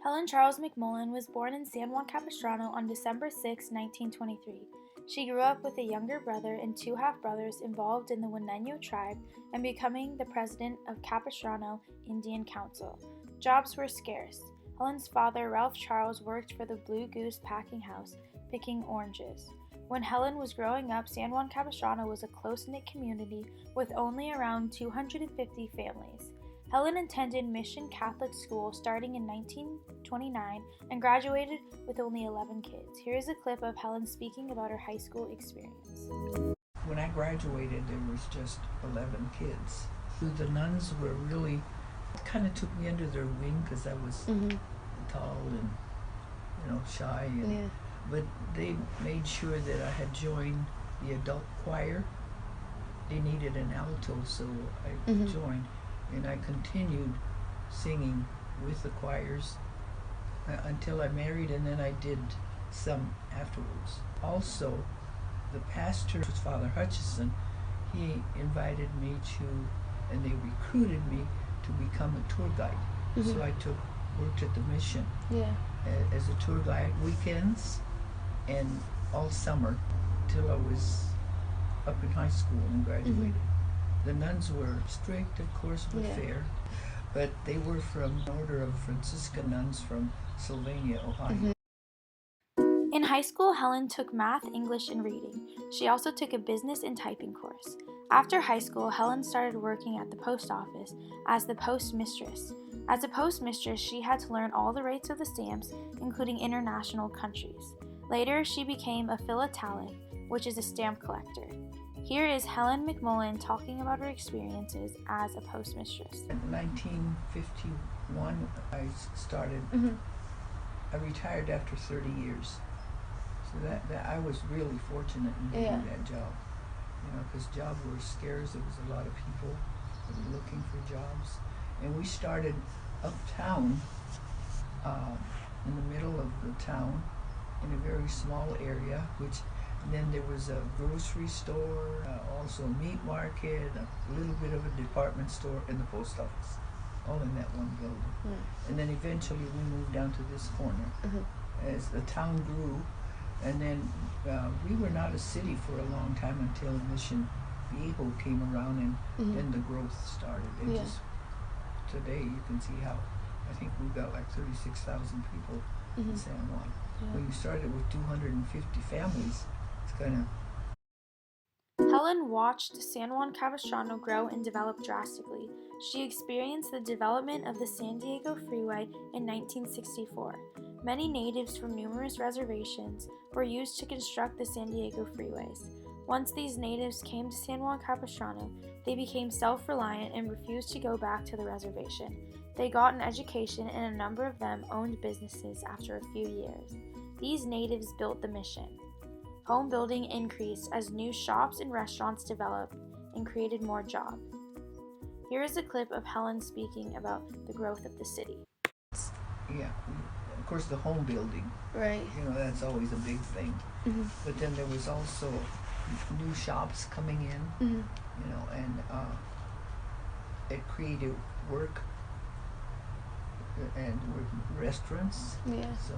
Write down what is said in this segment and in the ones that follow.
Helen Charles McMullen was born in San Juan Capistrano on December 6, 1923. She grew up with a younger brother and two half-brothers involved in the Wenenyo tribe and becoming the president of Capistrano Indian Council. Jobs were scarce. Helen's father, Ralph Charles, worked for the Blue Goose packing house, picking oranges. When Helen was growing up, San Juan Capistrano was a close-knit community with only around 250 families. Helen attended Mission Catholic School starting in 1929 and graduated with only 11 kids. Here is a clip of Helen speaking about her high school experience. When I graduated, there was just 11 kids. The nuns were really, kind of took me under their wing because I was tall and, shy. But they made sure that I had joined the adult choir. They needed an alto, so I joined. And I continued singing with the choirs until I married, and then I did some afterwards. Also, the pastor, Father Hutchison, he invited me to, and they recruited me to become a tour guide. So I worked at the mission as a tour guide weekends and all summer till I was up in high school and graduated. The nuns were strict, of course, but fair, but they were from an order of Franciscan nuns from Sylvania, Ohio. In high school, Helen took math, English, and reading. She also took a business and typing course. After high school, Helen started working at the post office as the postmistress. As a postmistress, she had to learn all the rates of the stamps, including international countries. Later, she became a philatelic, which is a stamp collector. Here is Helen McMullen talking about her experiences as a postmistress. In 1951, I started. I retired after 30 years. So that I was really fortunate in doing that job. Because jobs were scarce. There was a lot of people that were looking for jobs. And we started uptown, in the middle of the town, in a very small area, and then there was a grocery store, also a meat market, a little bit of a department store, and the post office, all in that one building. And then eventually we moved down to this corner as the town grew. And then we were not a city for a long time until Mission Viejo came around, and then the growth started. Today you can see how, I think we've got like 36,000 people in San Juan. When you started with 250 families, it's kind of... Helen watched San Juan Capistrano grow and develop drastically. She experienced the development of the San Diego Freeway in 1964. Many natives from numerous reservations were used to construct the San Diego freeways. Once these natives came to San Juan Capistrano, they became self-reliant and refused to go back to the reservation. They got an education, and a number of them owned businesses after a few years. These natives built the mission. Home building increased as new shops and restaurants developed and created more jobs. Here is a clip of Helen speaking about the growth of the city. Yeah, of course the home building. Right. That's always a big thing. But then there was also new shops coming in, and it created work and restaurants. So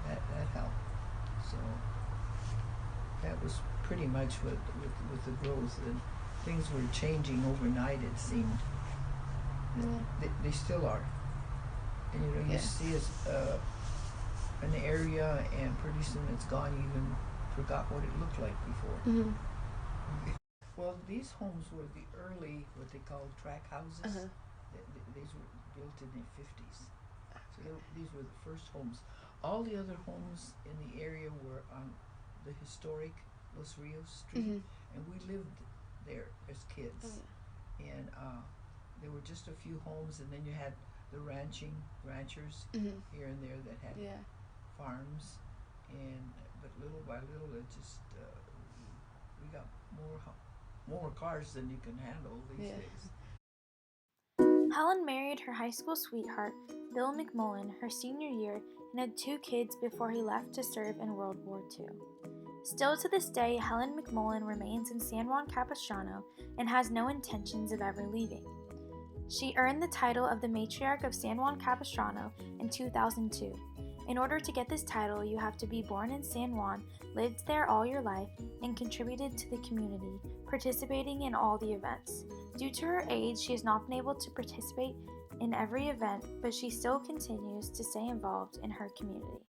that helped. So that was pretty much with the growth, and things were changing overnight, it seemed. They still are. And you see an area, and pretty soon it's gone. You even forgot what it looked like before. Well, these homes were the early, what they called track houses. These were built in the 50s. So these were the first homes. All the other homes in the area were on the historic Los Rios Street, and we lived there as kids. And there were just a few homes, and then you had the ranchers here and there that had farms, but little by little it just we got more cars than you can handle these days. Helen married her high school sweetheart, Bill McMullen, her senior year, and had 2 kids before he left to serve in World War II. Still to this day, Helen McMullen remains in San Juan Capistrano and has no intentions of ever leaving. She earned the title of the Matriarch of San Juan Capistrano in 2002. In order to get this title, you have to be born in San Juan, lived there all your life, and contributed to the community, participating in all the events. Due to her age, she has not been able to participate in every event, but she still continues to stay involved in her community.